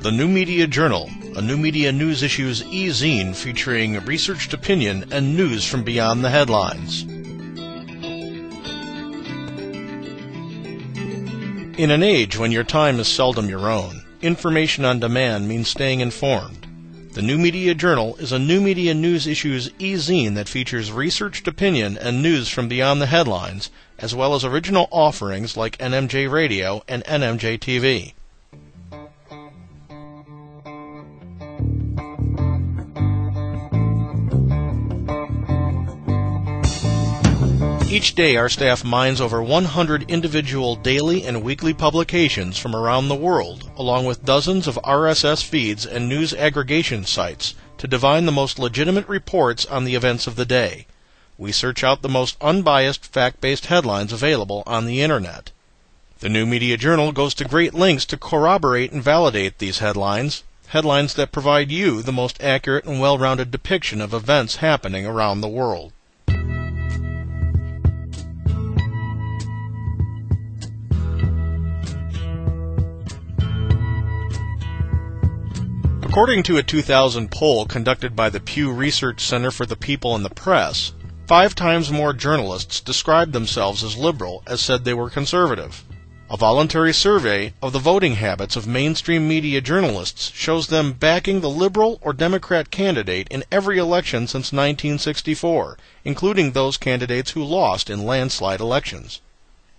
The New Media Journal, a new media news issues e-zine featuring researched opinion and news from beyond the headlines. In an age when your time is seldom your own, information on demand means staying informed. The New Media Journal is a new media news issues e-zine that features researched opinion and news from beyond the headlines, as well as original offerings like NMJ Radio and NMJ TV. Each day our staff mines over 100 individual daily and weekly publications from around the world, along with dozens of RSS feeds and news aggregation sites, to divine the most legitimate reports on the events of the day. We search out the most unbiased, fact-based headlines available on the Internet. The New Media Journal goes to great lengths to corroborate and validate these headlines that provide you the most accurate and well-rounded depiction of events happening around the world. According to a 2000 poll conducted by the Pew Research Center for the People and the Press, 5 times more journalists described themselves as liberal as said they were conservative. A voluntary survey of the voting habits of mainstream media journalists shows them backing the liberal or Democrat candidate in every election since 1964, including those candidates who lost in landslide elections.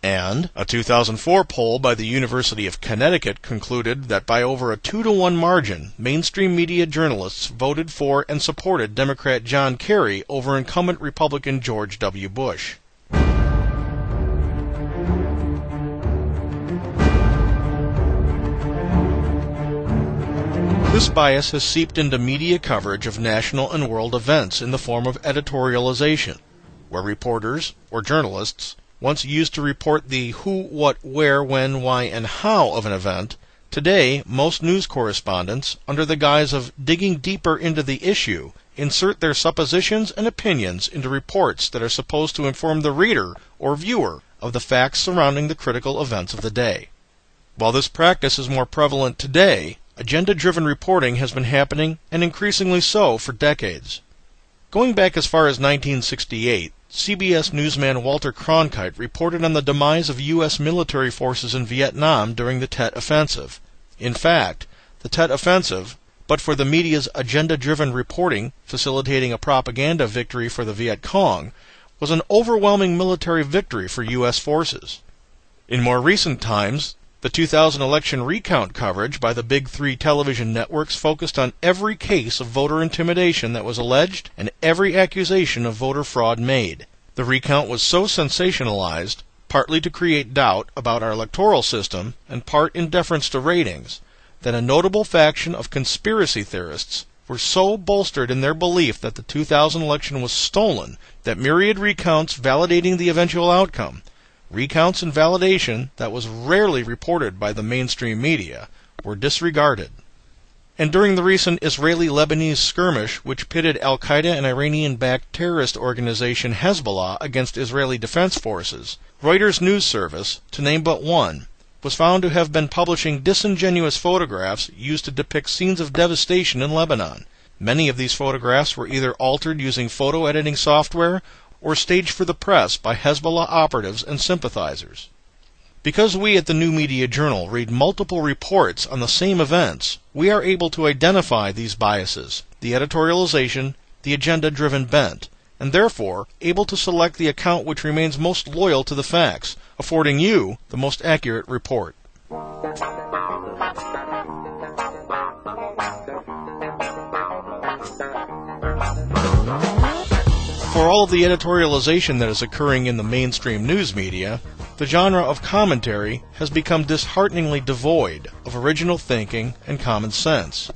And a 2004 poll by the University of Connecticut concluded that by over a 2-to-1 margin, mainstream media journalists voted for and supported Democrat John Kerry over incumbent Republican George W. Bush. This bias has seeped into media coverage of national and world events in the form of editorialization, where reporters, or journalists, once used to report the who, what, where, when, why, and how of an event, today most news correspondents, under the guise of digging deeper into the issue, insert their suppositions and opinions into reports that are supposed to inform the reader or viewer of the facts surrounding the critical events of the day. While this practice is more prevalent today, agenda-driven reporting has been happening, and increasingly so, for decades. Going back as far as 1968, CBS newsman Walter Cronkite reported on the demise of U.S. military forces in Vietnam during the Tet Offensive. In fact, the Tet Offensive, but for the media's agenda-driven reporting facilitating a propaganda victory for the Viet Cong, was an overwhelming military victory for U.S. forces. In more recent times, the 2000 election recount coverage by the Big Three television networks focused on every case of voter intimidation that was alleged and every accusation of voter fraud made. The recount was so sensationalized, partly to create doubt about our electoral system and part in deference to ratings, that a notable faction of conspiracy theorists were so bolstered in their belief that the 2000 election was stolen that myriad recounts validating the eventual outcome, recounts and validation that was rarely reported by the mainstream media, were disregarded. And during the recent Israeli-Lebanese skirmish, which pitted al-Qaeda and Iranian-backed terrorist organization Hezbollah against Israeli defense forces, Reuters news service, to name but one, was found to have been publishing disingenuous photographs used to depict scenes of devastation in Lebanon. Many of these photographs were either altered using photo editing software or staged for the press by Hezbollah operatives and sympathizers. Because we at the New Media Journal read multiple reports on the same events, we are able to identify these biases, the editorialization, the agenda-driven bent, and therefore able to select the account which remains most loyal to the facts, affording you the most accurate report. For all of the editorialization that is occurring in the mainstream news media, the genre of commentary has become dishearteningly devoid of original thinking and common sense.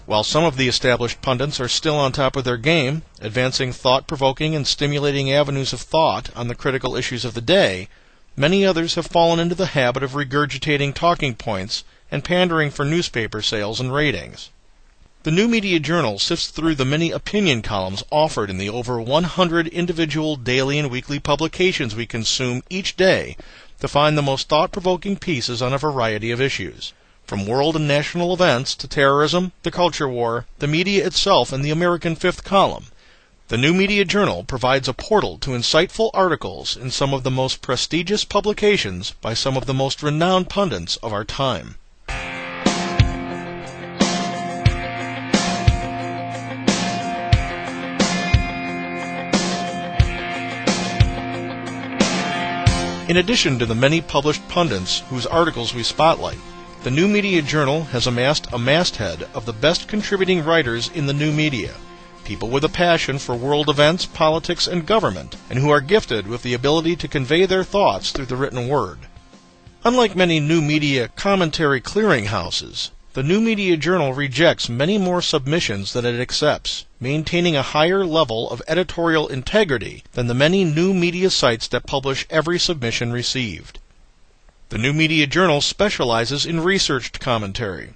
While some of the established pundits are still on top of their game, advancing thought-provoking and stimulating avenues of thought on the critical issues of the day, many others have fallen into the habit of regurgitating talking points and pandering for newspaper sales and ratings. The New Media Journal sifts through the many opinion columns offered in the over 100 individual daily and weekly publications we consume each day to find the most thought-provoking pieces on a variety of issues. From world and national events to terrorism, the culture war, the media itself, and the American Fifth Column, the New Media Journal provides a portal to insightful articles in some of the most prestigious publications by some of the most renowned pundits of our time. In addition to the many published pundits whose articles we spotlight, the New Media Journal has amassed a masthead of the best contributing writers in the new media, people with a passion for world events, politics, and government, and who are gifted with the ability to convey their thoughts through the written word. Unlike many new media commentary clearinghouses, the New Media Journal rejects many more submissions than it accepts, maintaining a higher level of editorial integrity than the many new media sites that publish every submission received. The New Media Journal specializes in researched commentary.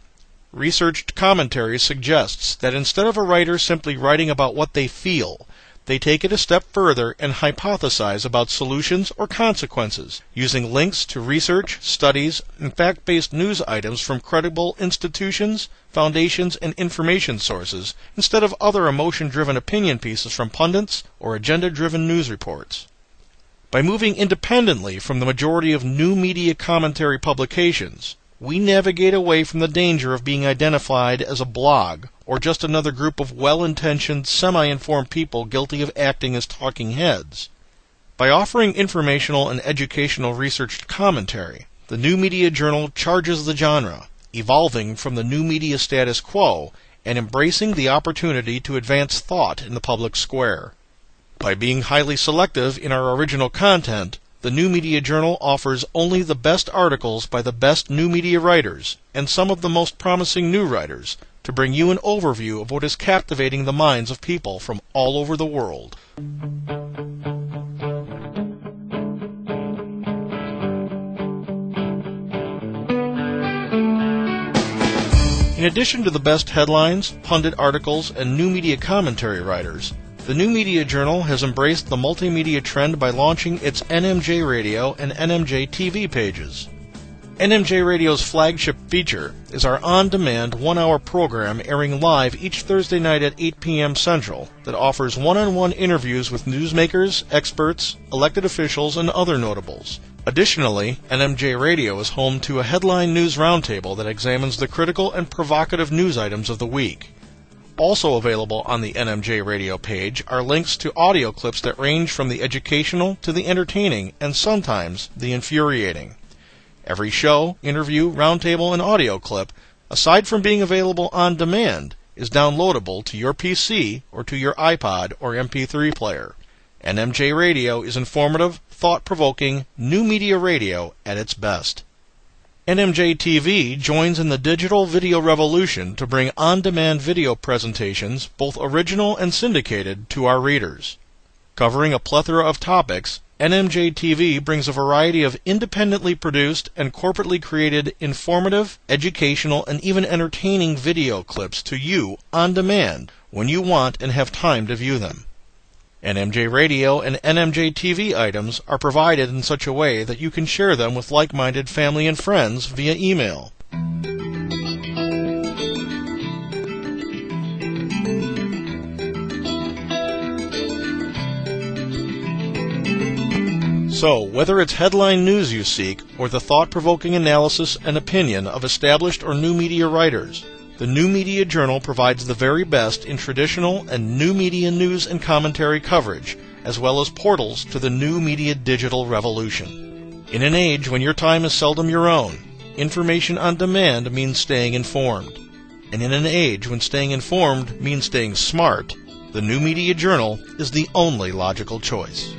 Researched commentary suggests that instead of a writer simply writing about what they feel, they take it a step further and hypothesize about solutions or consequences, using links to research, studies, and fact-based news items from credible institutions, foundations, and information sources, instead of other emotion-driven opinion pieces from pundits or agenda-driven news reports. By moving independently from the majority of new media commentary publications, we navigate away from the danger of being identified as a blog or just another group of well-intentioned, semi-informed people guilty of acting as talking heads. By offering informational and educational researched commentary, the New Media Journal charges the genre, evolving from the new media status quo and embracing the opportunity to advance thought in the public square. By being highly selective in our original content, the New Media Journal offers only the best articles by the best new media writers and some of the most promising new writers to bring you an overview of what is captivating the minds of people from all over the world. In addition to the best headlines, pundit articles, and new media commentary writers, the New Media Journal has embraced the multimedia trend by launching its NMJ Radio and NMJ TV pages. NMJ Radio's flagship feature is our on-demand one-hour program airing live each Thursday night at 8 p.m. Central that offers one-on-one interviews with newsmakers, experts, elected officials, and other notables. Additionally, NMJ Radio is home to a headline news roundtable that examines the critical and provocative news items of the week. Also available on the NMJ Radio page are links to audio clips that range from the educational to the entertaining and sometimes the infuriating. Every show, interview, roundtable, and audio clip, aside from being available on demand, is downloadable to your PC or to your iPod or MP3 player. NMJ Radio is informative, thought-provoking, new media radio at its best. NMJ TV joins in the digital video revolution to bring on-demand video presentations, both original and syndicated, to our readers. Covering a plethora of topics, NMJ TV brings a variety of independently produced and corporately created informative, educational, and even entertaining video clips to you on demand when you want and have time to view them. NMJ Radio and NMJ TV items are provided in such a way that you can share them with like-minded family and friends via email. So, whether it's headline news you seek or the thought-provoking analysis and opinion of established or new media writers, the New Media Journal provides the very best in traditional and new media news and commentary coverage, as well as portals to the new media digital revolution. In an age when your time is seldom your own, information on demand means staying informed. And in an age when staying informed means staying smart, the New Media Journal is the only logical choice.